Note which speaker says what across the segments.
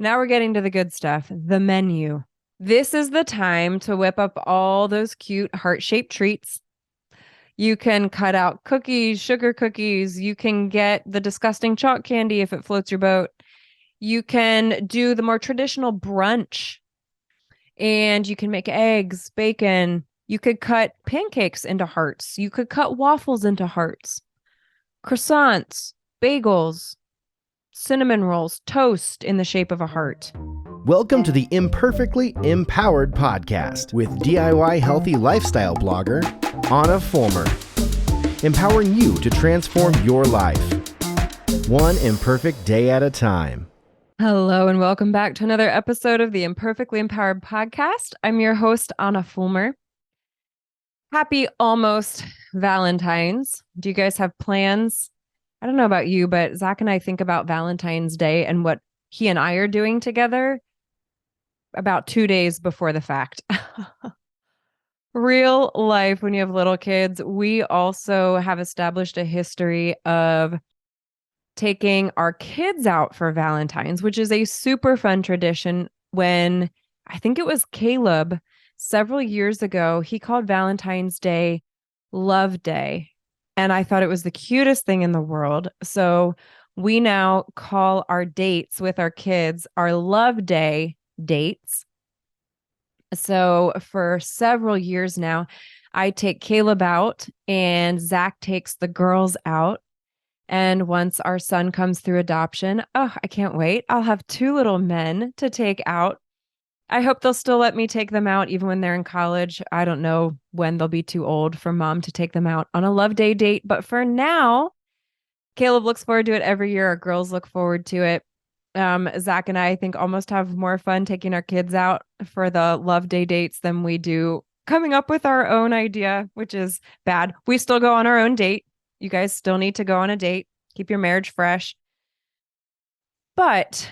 Speaker 1: Now we're getting to the good stuff, the menu. This is the time to whip up all those cute heart-shaped treats. You can cut out cookies, sugar cookies. You can get the disgusting chalk candy if it floats your boat. You can do the more traditional brunch, and you can make eggs, bacon. You could cut pancakes into hearts. You could cut waffles into hearts, croissants, bagels, cinnamon rolls, toast in the shape of a heart.
Speaker 2: Welcome to the Imperfectly Empowered podcast with DIY healthy lifestyle blogger, Ahna Fulmer. Empowering you to transform your life, one imperfect day at a time.
Speaker 1: Hello, and welcome back to another episode of the Imperfectly Empowered podcast. I'm your host, Ahna Fulmer. Happy almost Valentine's. Do you guys have plans? I don't know about you, but Zach and I think about Valentine's Day and what he and I are doing together about 2 days before the fact. Real life, when you have little kids, we also have established a history of taking our kids out for Valentine's, which is a super fun tradition. When I think it was Caleb several years ago, he called Valentine's Day Love Day. And I thought it was the cutest thing in the world. So we now call our dates with our kids our Love Day dates. So for several years now, I take Caleb out and Zach takes the girls out. And once our son comes through adoption, oh, I can't wait. I'll have 2 little men to take out. I hope they'll still let me take them out even when they're in college. I don't know when they'll be too old for mom to take them out on a Love Day date. But for now, Caleb looks forward to it every year. Our girls look forward to it. Zach and I think almost have more fun taking our kids out for the Love Day dates than we do coming up with our own idea, which is bad. We still go on our own date. You guys still need to go on a date. Keep your marriage fresh. But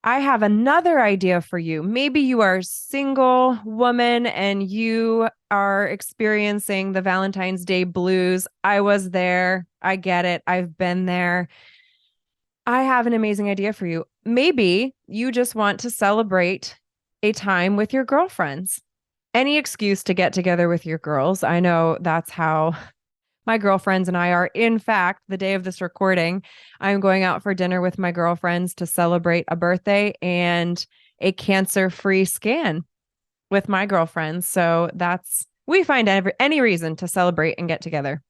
Speaker 1: I have another idea for you. Maybe you are a single woman and you are experiencing the Valentine's Day blues. I was there. I get it. I've been there. I have an amazing idea for you. Maybe you just want to celebrate a time with your girlfriends. Any excuse to get together with your girls. I know that's how my girlfriends and I are. In fact, the day of this recording, I'm going out for dinner with my girlfriends to celebrate a birthday and a cancer-free scan with my girlfriends. So we find any reason to celebrate and get together.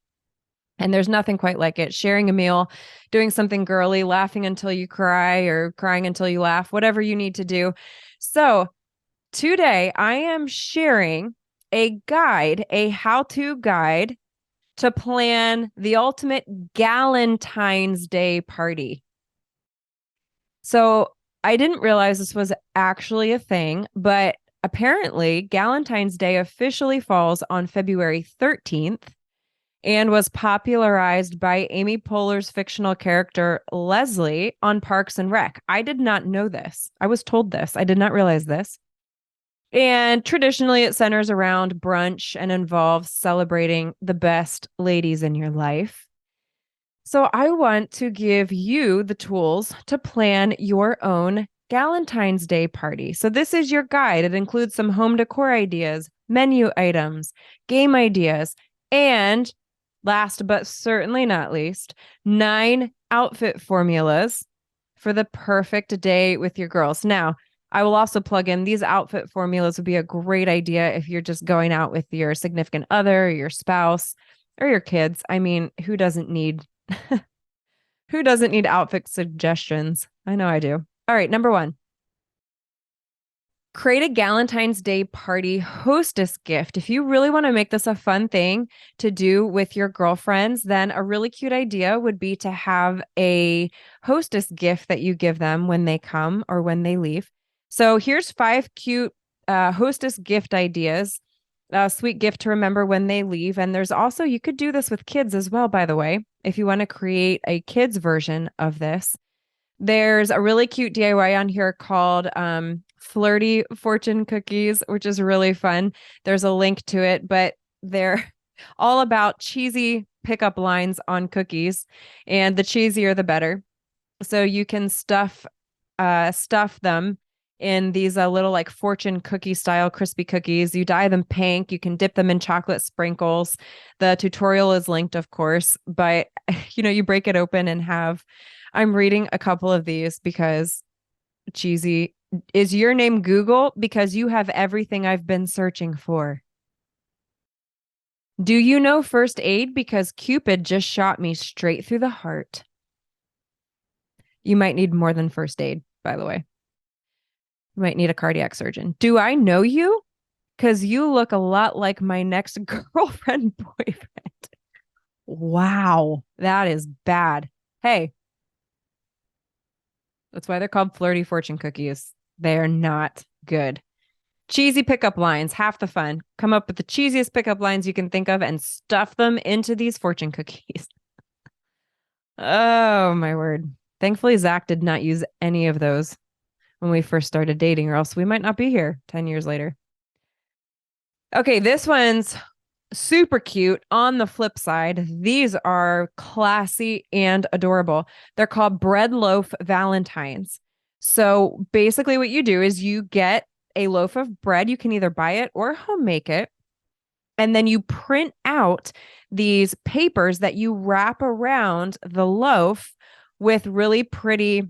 Speaker 1: And there's nothing quite like it. Sharing a meal, doing something girly, laughing until you cry or crying until you laugh, whatever you need to do. So today I am sharing a how-to guide to plan the ultimate Galentine's Day party. So I didn't realize this was actually a thing, but apparently Galentine's Day officially falls on February 13th and was popularized by Amy Poehler's fictional character Leslie on Parks and Rec. I did not know this. I was told this. I did not realize this. And traditionally, it centers around brunch and involves celebrating the best ladies in your life. So I want to give you the tools to plan your own Galentine's Day party. So this is your guide. It includes some home decor ideas, menu items, game ideas, and last but certainly not least, 9 outfit formulas for the perfect day with your girls. Now, I will also plug in these outfit formulas would be a great idea if you're just going out with your significant other, or your spouse, or your kids. I mean, who doesn't need outfit suggestions? I know I do. All right, number 1. Create a Galentine's Day party hostess gift. If you really want to make this a fun thing to do with your girlfriends, then a really cute idea would be to have a hostess gift that you give them when they come or when they leave. So here's 5 cute hostess gift ideas, a sweet gift to remember when they leave. And there's also, you could do this with kids as well, by the way, if you want to create a kids version of this. There's a really cute DIY on here called Flirty Fortune Cookies, which is really fun. There's a link to it, but they're all about cheesy pickup lines on cookies, and the cheesier, the better. So you can stuff stuff them in these little like fortune cookie style crispy cookies. You dye them pink. You can dip them in chocolate sprinkles. The tutorial is linked, of course, but you break it open and have. I'm reading a couple of these because cheesy. Is your name Google? Because you have everything I've been searching for. Do you know first aid? Because Cupid just shot me straight through the heart. You might need more than first aid, by the way. You might need a cardiac surgeon. Do I know you? Because you look a lot like my next girlfriend, boyfriend. Wow, that is bad. Hey, that's why they're called flirty fortune cookies. They're not good. Cheesy pickup lines, half the fun. Come up with the cheesiest pickup lines you can think of and stuff them into these fortune cookies. Oh, my word. Thankfully, Zach did not use any of those when we first started dating, or else we might not be here 10 years later. Okay, this one's super cute. On the flip side, these are classy and adorable. They're called bread loaf Valentines. So basically what you do is you get a loaf of bread. You can either buy it or home make it. And then you print out these papers that you wrap around the loaf with really pretty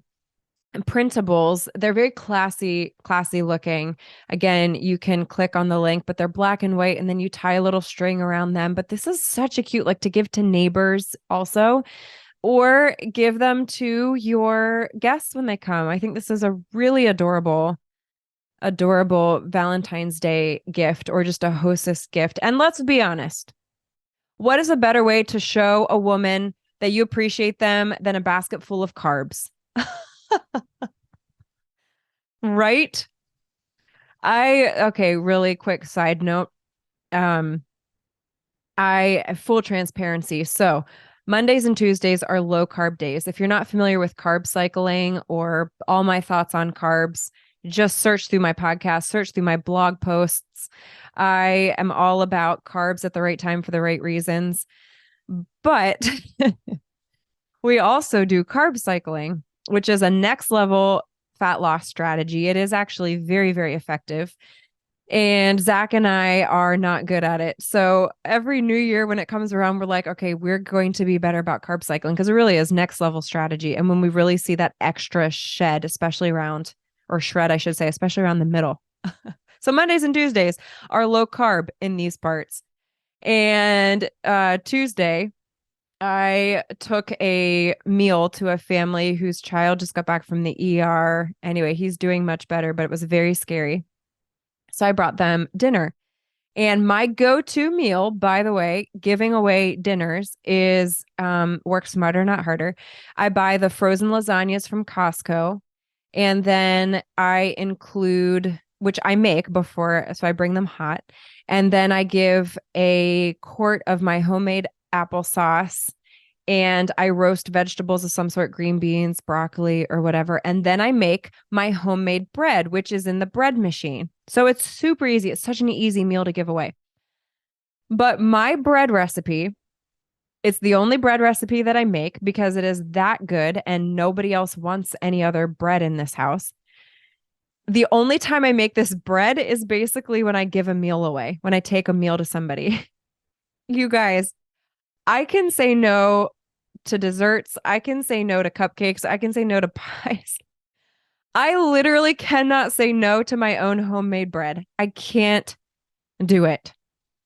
Speaker 1: printables. They're very classy looking. Again, you can click on the link, but they're black and white, and then you tie a little string around them. But this is such a cute, like to give to neighbors also, or give them to your guests when they come. I think this is a really adorable Valentine's Day gift, or just a hostess gift. And let's be honest, what is a better way to show a woman that you appreciate them than a basket full of carbs? Right? Okay, really quick side note. Full transparency. So Mondays and Tuesdays are low carb days. If you're not familiar with carb cycling or all my thoughts on carbs, just search through my podcast, search through my blog posts. I am all about carbs at the right time for the right reasons. But we also do carb cycling, which is a next level fat loss strategy. It is actually very, very effective. And Zach and I are not good at it. So every new year when it comes around, we're like, okay, we're going to be better about carb cycling, because it really is next level strategy. And when we really see that extra shred, especially around, or shred, I should say, especially around the middle. So Mondays and Tuesdays are low carb in these parts. And Tuesday, I took a meal to a family whose child just got back from the ER. Anyway, he's doing much better, but it was very scary. So I brought them dinner. And my go-to meal, by the way, giving away dinners, is work smarter, not harder. I buy the frozen lasagnas from Costco, and then I include, which I make before, so I bring them hot. And then I give a quart of my homemade applesauce, and I roast vegetables of some sort, green beans, broccoli, or whatever. And then I make my homemade bread, which is in the bread machine. So it's super easy. It's such an easy meal to give away. But my bread recipe, it's the only bread recipe that I make because it is that good and nobody else wants any other bread in this house. The only time I make this bread is basically when I give a meal away, when I take a meal to somebody. You guys, I can say no to desserts. I can say no to cupcakes. I can say no to pies. I literally cannot say no to my own homemade bread. I can't do it.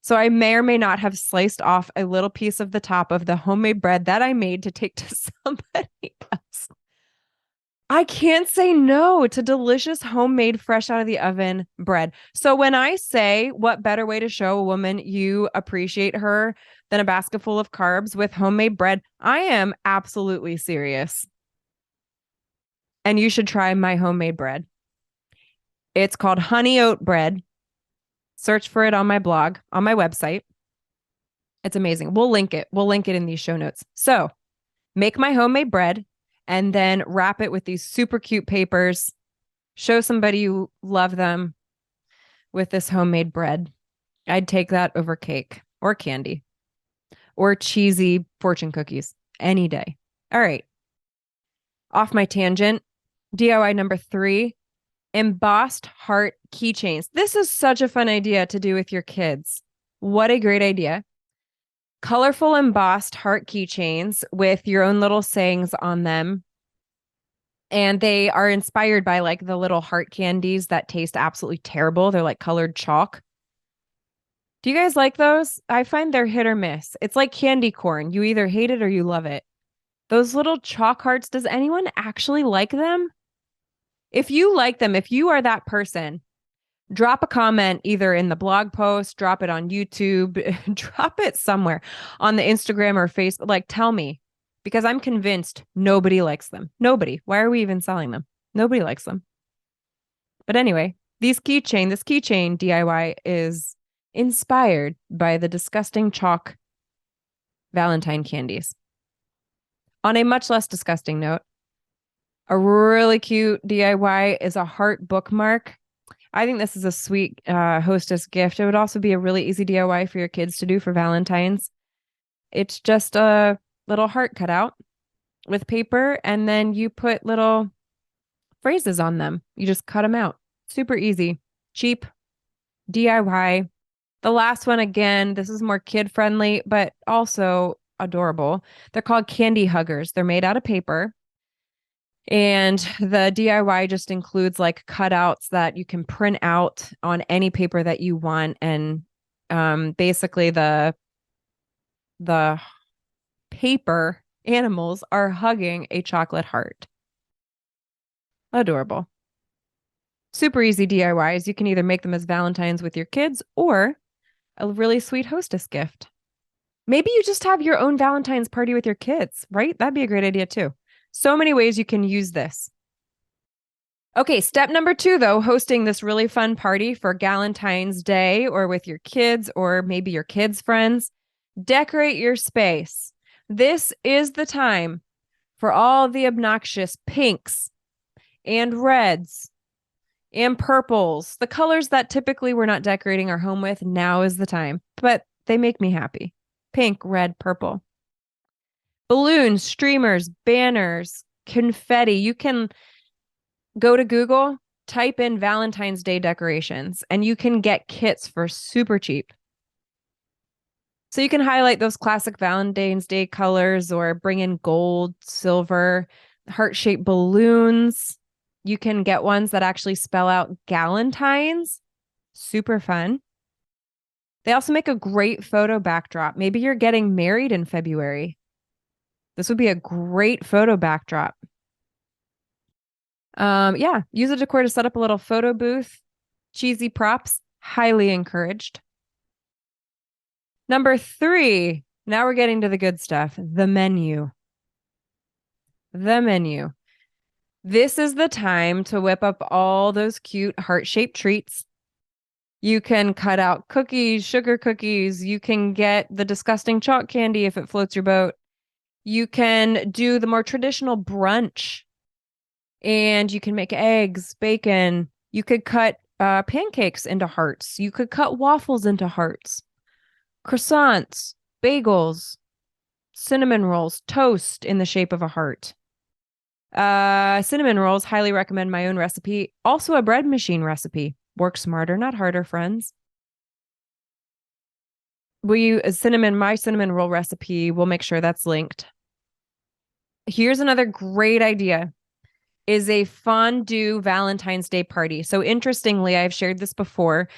Speaker 1: So I may or may not have sliced off a little piece of the top of the homemade bread that I made to take to somebody else. I can't say no to delicious homemade, fresh out of the oven bread. So when I say, what better way to show a woman you appreciate her than a basket full of carbs with homemade bread, I am absolutely serious. And you should try my homemade bread. It's called honey oat bread. Search for it on my blog, on my website. It's amazing. We'll link it. We'll link it in these show notes. So make my homemade bread and then wrap it with these super cute papers. Show somebody you love them with this homemade bread. I'd take that over cake or candy or cheesy fortune cookies any day. All right. Off my tangent. DIY number 3, embossed heart keychains. This is such a fun idea to do with your kids. What a great idea. Colorful embossed heart keychains with your own little sayings on them. And they are inspired by like the little heart candies that taste absolutely terrible. They're like colored chalk. Do you guys like those? I find they're hit or miss. It's like candy corn. You either hate it or you love it. Those little chalk hearts, does anyone actually like them? If you like them, if you are that person, drop a comment either in the blog post, drop it on YouTube, drop it somewhere on the Instagram or Facebook. Like, tell me, because I'm convinced nobody likes them. Nobody. Why are we even selling them? Nobody likes them. But anyway, this keychain DIY is inspired by the disgusting chalk Valentine candies. On a much less disgusting note, a really cute DIY is a heart bookmark. I think this is a sweet hostess gift. It would also be a really easy DIY for your kids to do for Valentine's. It's just a little heart cutout with paper, and then you put little phrases on them. You just cut them out. Super easy, cheap, DIY. The last one, again, this is more kid-friendly, but also adorable. They're called candy huggers. They're made out of paper. And the DIY just includes like cutouts that you can print out on any paper that you want. And basically the paper animals are hugging a chocolate heart. Adorable. Super easy DIYs. You can either make them as Valentine's with your kids or a really sweet hostess gift. Maybe you just have your own Valentine's party with your kids, right? That'd be a great idea too. So many ways you can use this. Okay, step number 2, though, hosting this really fun party for Galentine's Day or with your kids or maybe your kids' friends. Decorate your space. This is the time for all the obnoxious pinks and reds and purples, the colors that typically we're not decorating our home with. Now is the time, but they make me happy. Pink, red, purple. Balloons, streamers, banners, confetti. You can go to Google, type in Valentine's Day decorations, and you can get kits for super cheap. So you can highlight those classic Valentine's Day colors or bring in gold, silver, heart-shaped balloons. You can get ones that actually spell out Galentine's. Super fun. They also make a great photo backdrop. Maybe you're getting married in February. This would be a great photo backdrop. Yeah, use a decor to set up a little photo booth. Cheesy props, highly encouraged. Number 3, now we're getting to the good stuff, the menu. The menu. This is the time to whip up all those cute heart-shaped treats. You can cut out cookies, sugar cookies. You can get the disgusting chalk candy if it floats your boat. You can do the more traditional brunch. And you can make eggs, bacon. You could cut pancakes into hearts. You could cut waffles into hearts. Croissants, bagels, cinnamon rolls, toast in the shape of a heart. Cinnamon rolls, highly recommend my own recipe. Also a bread machine recipe. Work smarter, not harder, friends. My cinnamon roll recipe, we'll make sure that's linked. Here's another great idea, is a fondue Valentine's Day party. So interestingly, I've shared this before.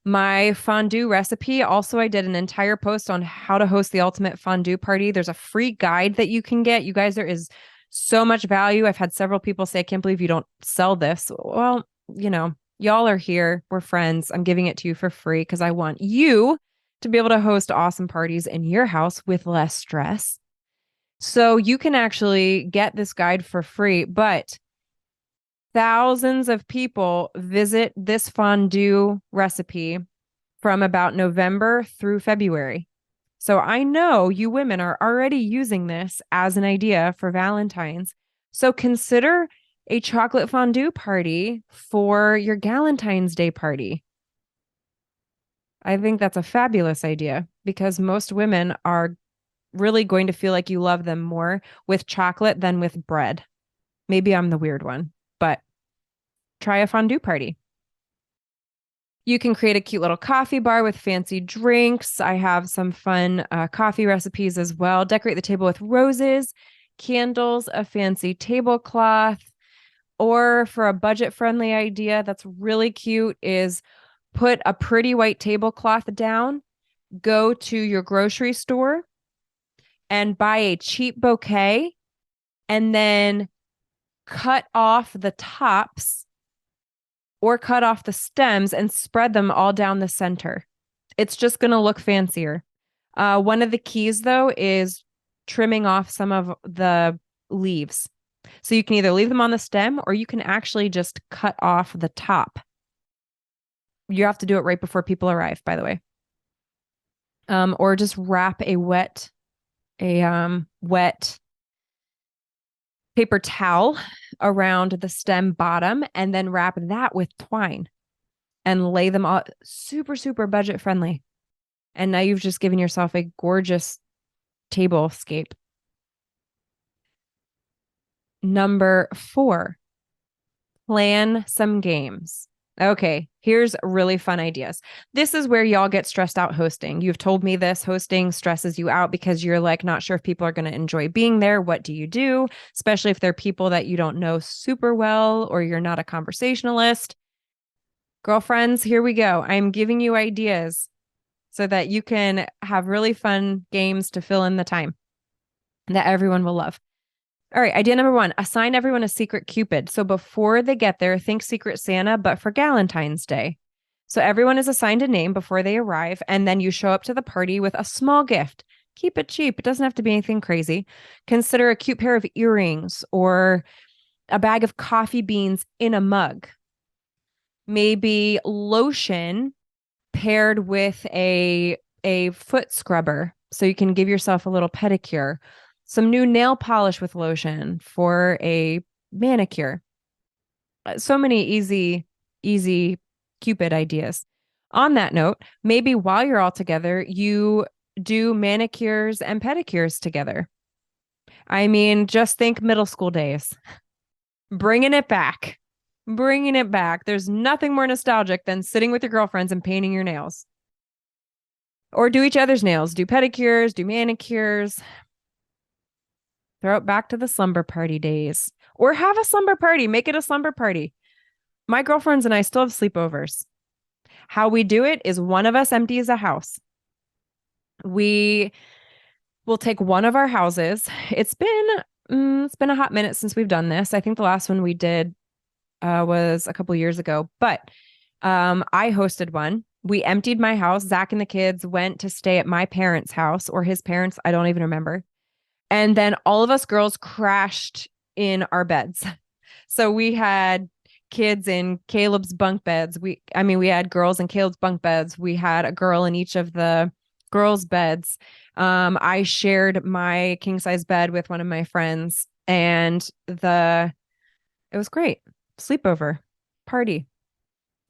Speaker 1: My fondue recipe, also I did an entire post on how to host the ultimate fondue party. There's a free guide that you can get. You guys, there is so much value. I've had several people say, I can't believe you don't sell this. Well, you know, y'all are here. We're friends. I'm giving it to you for free because I want you to be able to host awesome parties in your house with less stress. So you can actually get this guide for free, but thousands of people visit this fondue recipe from about November through February. So I know you women are already using this as an idea for Valentine's. So consider a chocolate fondue party for your Galentine's Day party. I think that's a fabulous idea because most women are really going to feel like you love them more with chocolate than with bread. Maybe I'm the weird one, but try a fondue party. You can create a cute little coffee bar with fancy drinks. I have some fun coffee recipes as well. Decorate the table with roses, candles, a fancy tablecloth. Or for a budget-friendly idea that's really cute is put a pretty white tablecloth down, go to your grocery store and buy a cheap bouquet, and then cut off the tops or cut off the stems and spread them all down the center. It's just going to look fancier. One of the keys, though, is trimming off some of the leaves. So you can either leave them on the stem or you can actually just cut off the top. You have to do it right before people arrive, by the way. Or just wrap a wet paper towel around the stem bottom and then wrap that with twine and lay them all super, super budget friendly. And now you've just given yourself a gorgeous tablescape. Number 4, plan some games. Okay, here's really fun ideas. This is where y'all get stressed out hosting. You've told me this. Hosting stresses you out because you're like not sure if people are going to enjoy being there. What do you do? Especially if they're people that you don't know super well or you're not a conversationalist. Girlfriends, here we go. I'm giving you ideas so that you can have really fun games to fill in the time that everyone will love. All right, idea number 1, assign everyone a secret Cupid. So before they get there, think Secret Santa, but for Galentine's Day. So everyone is assigned a name before they arrive, and then you show up to the party with a small gift. Keep it cheap. It doesn't have to be anything crazy. Consider a cute pair of earrings or a bag of coffee beans in a mug. Maybe lotion paired with a foot scrubber so you can give yourself a little pedicure. Some new nail polish with lotion for a manicure. So many easy Cupid ideas. On that note, maybe while you're all together, you do manicures and pedicures together. I mean, just think middle school days. Bringing it back. Bringing it back. There's nothing more nostalgic than sitting with your girlfriends and painting your nails. Or do each other's nails. Do pedicures, do manicures. Throw it back to the slumber party days. Or have a slumber party. Make it a slumber party. My girlfriends and I still have sleepovers. How we do it is one of us empties a house. We will take one of our houses. It's been a hot minute since we've done this. I think the last one we did was a couple years ago. But I hosted one. We emptied my house. Zach and the kids went to stay at my parents' house or his parents. I don't even remember. And then all of us girls crashed in our beds. So we had kids in Caleb's bunk beds. We had girls in Caleb's bunk beds. We had a girl in each of the girls' beds. I shared my king size bed with one of my friends, and it was great. Sleepover party.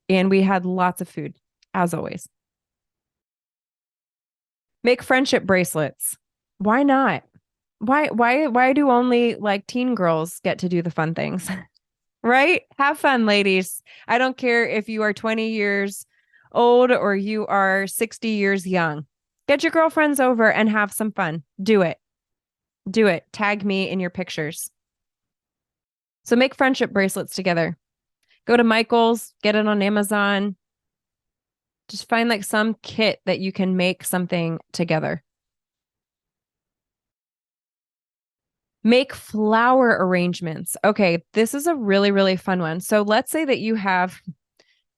Speaker 1: And we had lots of food, as always. Make friendship bracelets. Why not? Why do only like teen girls get to do the fun things? Right? Have fun, ladies. I don't care if you are 20 years old or you are 60 years young. Get your girlfriends over and have some fun. Do it. Do it. Tag me in your pictures. So make friendship bracelets together. Go to Michael's, get it on Amazon. Just find like some kit that you can make something together. Make flower arrangements. Okay, this is a really, really fun one. So let's say that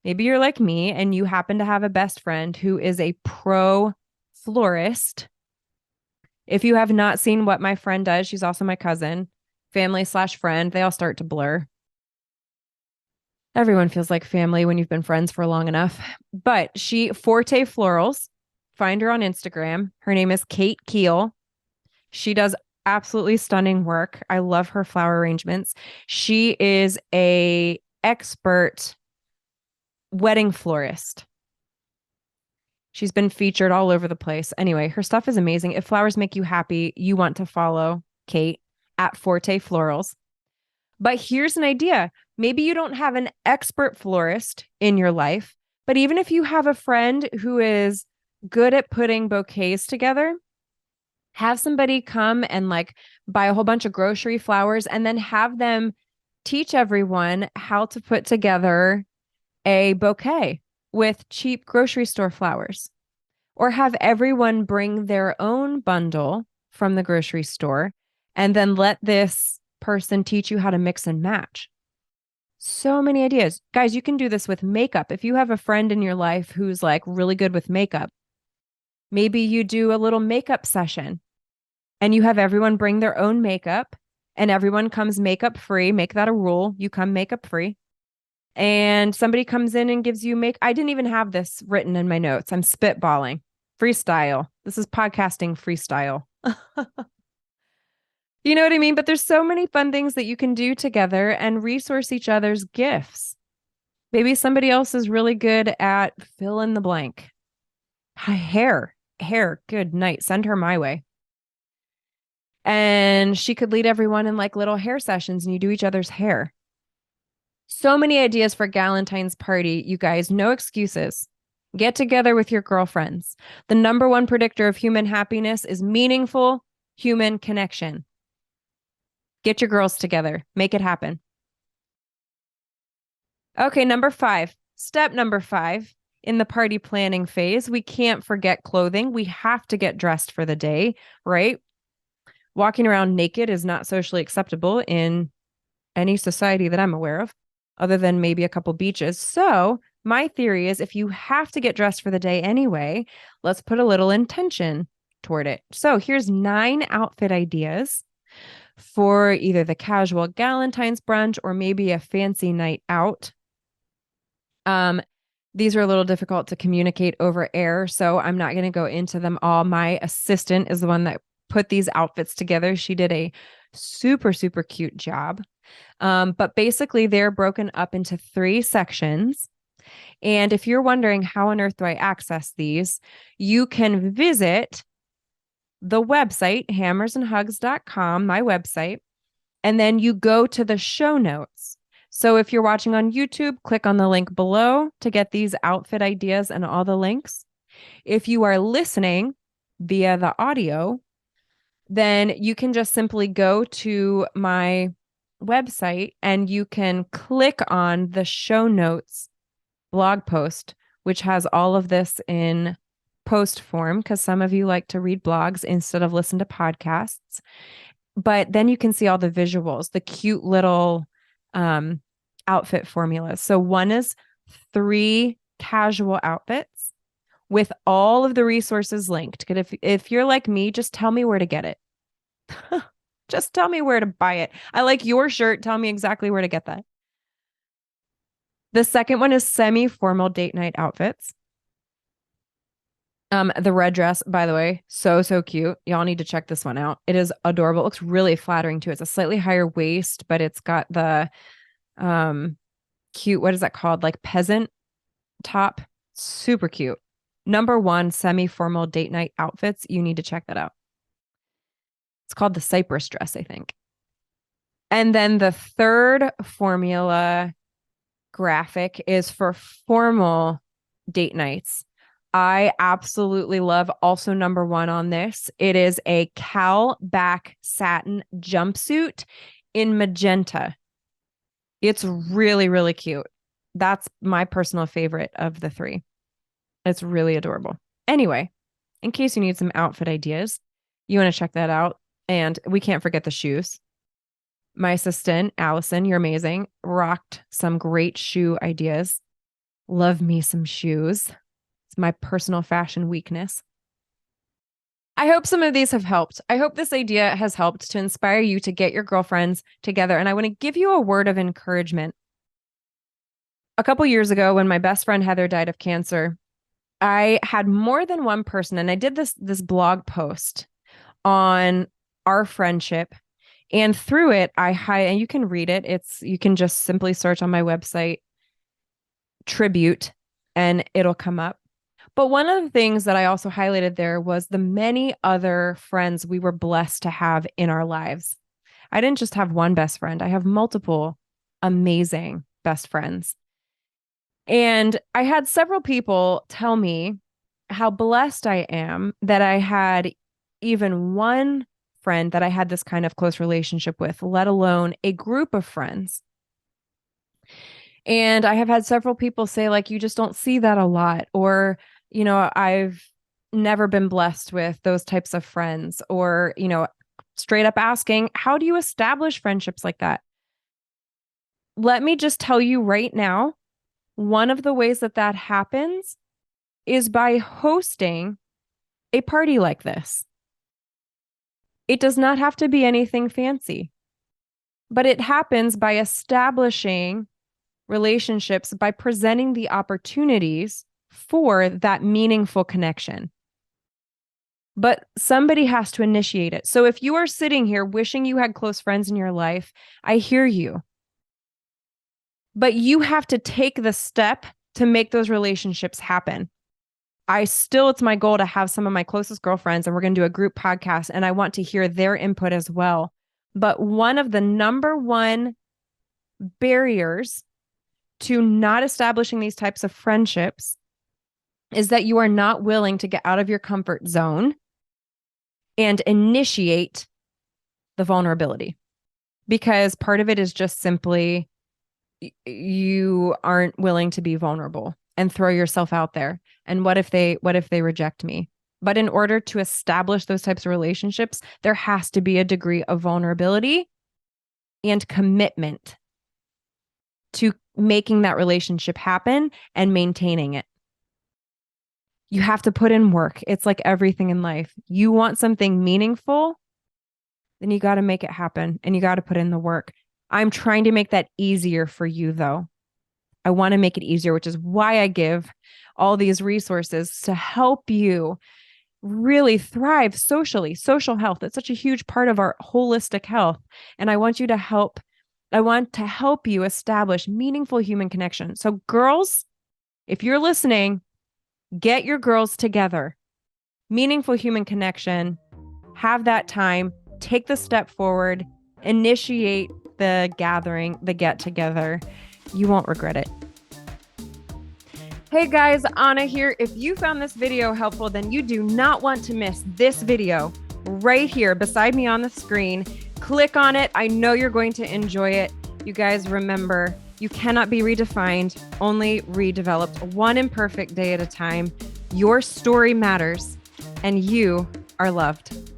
Speaker 1: maybe you're like me and you happen to have a best friend who is a pro florist. If you have not seen what my friend does, she's also my cousin, family/friend. They all start to blur. Everyone feels like family when you've been friends for long enough. But Forte Florals, find her on Instagram. Her name is Kate Keel. She does absolutely stunning work. I love her flower arrangements. She is a expert wedding florist. She's been featured all over the place. Anyway, her stuff is amazing. If flowers make you happy, you want to follow Kate at Forte Florals. But here's an idea. Maybe you don't have an expert florist in your life, but even if you have a friend who is good at putting bouquets together, have somebody come and like buy a whole bunch of grocery flowers and then have them teach everyone how to put together a bouquet with cheap grocery store flowers, or have everyone bring their own bundle from the grocery store and then let this person teach you how to mix and match. So many ideas. Guys, you can do this with makeup. If you have a friend in your life who's like really good with makeup, maybe you do a little makeup session and you have everyone bring their own makeup and everyone comes makeup free. Make that a rule. You come makeup free. And somebody comes in and gives you I didn't even have this written in my notes. I'm spitballing. Freestyle. This is podcasting freestyle. You know what I mean? But there's so many fun things that you can do together and resource each other's gifts. Maybe somebody else is really good at fill in the blank. Hair. Good night. Send her my way. And she could lead everyone in like little hair sessions and you do each other's hair. So many ideas for Galentine's party, you guys. No excuses. Get together with your girlfriends. The number one predictor of human happiness is meaningful human connection. Get your girls together. Make it happen. Okay, number 5. Step number 5 in the party planning phase. We can't forget clothing. We have to get dressed for the day, right? Walking around naked is not socially acceptable in any society that I'm aware of, other than maybe a couple beaches. So my theory is if you have to get dressed for the day anyway, let's put a little intention toward it. So here's 9 outfit ideas for either the casual Galentine's brunch or maybe a fancy night out. These are a little difficult to communicate over air, so I'm not going to go into them all. My assistant is the one that put these outfits together. She did a super, super cute job. But basically, they're broken up into 3 sections. And if you're wondering how on earth do I access these, you can visit the website, hammersandhugs.com, my website, and then you go to the show notes. So if you're watching on YouTube, click on the link below to get these outfit ideas and all the links. If you are listening via the audio, then you can just simply go to my website and you can click on the show notes blog post, which has all of this in post form, because some of you like to read blogs instead of listen to podcasts. But then you can see all the visuals, the cute little outfit formulas. So one is 3 casual outfits with all of the resources linked. If you're like me, just tell me where to get it. Just tell me where to buy it. I like your shirt. Tell me exactly where to get that. The second one is semi-formal date night outfits. The red dress, by the way, so cute. Y'all need to check this one out. It is adorable. It looks really flattering too. It's a slightly higher waist, but it's got the cute, what is that called? Like peasant top. Super cute. Number 1, semi-formal date night outfits. You need to check that out. It's called the Cypress dress, I think. And then the third formula graphic is for formal date nights. I absolutely love also number 1 on this. It is a cowl back satin jumpsuit in magenta. It's really, really cute. That's my personal favorite of the 3. It's really adorable. Anyway, in case you need some outfit ideas, you want to check that out. And we can't forget the shoes. My assistant, Allison, you're amazing, rocked some great shoe ideas. Love me some shoes. It's my personal fashion weakness. I hope some of these have helped. I hope this idea has helped to inspire you to get your girlfriends together. And I want to give you a word of encouragement. A couple years ago, when my best friend Heather died of cancer, I had more than one person, and I did this blog post on our friendship. And through it, and you can read it. You can just simply search on my website, tribute, and it'll come up. But one of the things that I also highlighted there was the many other friends we were blessed to have in our lives. I didn't just have one best friend. I have multiple amazing best friends. And I had several people tell me how blessed I am that I had even one friend that I had this kind of close relationship with, let alone a group of friends. And I have had several people say, like, you just don't see that a lot. Or, I've never been blessed with those types of friends. Or, straight up asking, how do you establish friendships like that? Let me just tell you right now, one of the ways that that happens is by hosting a party like this. It does not have to be anything fancy, but it happens by establishing relationships, by presenting the opportunities for that meaningful connection. But somebody has to initiate it. So if you are sitting here wishing you had close friends in your life, I hear you. But you have to take the step to make those relationships happen. It's my goal to have some of my closest girlfriends, and we're going to do a group podcast, and I want to hear their input as well. But one of the number one barriers to not establishing these types of friendships is that you are not willing to get out of your comfort zone and initiate the vulnerability. Because part of it is just simply you aren't willing to be vulnerable and throw yourself out there. And what if they reject me? But in order to establish those types of relationships, there has to be a degree of vulnerability and commitment to making that relationship happen and maintaining it. You have to put in work. It's like everything in life. You want something meaningful, then you got to make it happen and you got to put in the work. I'm trying to make that easier for you, though. I want to make it easier, which is why I give all these resources to help you really thrive socially. Social health, it's such a huge part of our holistic health. And I want to help you establish meaningful human connection. So girls, if you're listening, get your girls together. Meaningful human connection. Have that time. Take the step forward. Initiate the gathering, the get together. You won't regret it. Hey guys, Ahna here. If you found this video helpful, then you do not want to miss this video right here beside me on the screen. Click on it. I know you're going to enjoy it. You guys remember, you cannot be redefined, only redeveloped, one imperfect day at a time. Your story matters, and you are loved.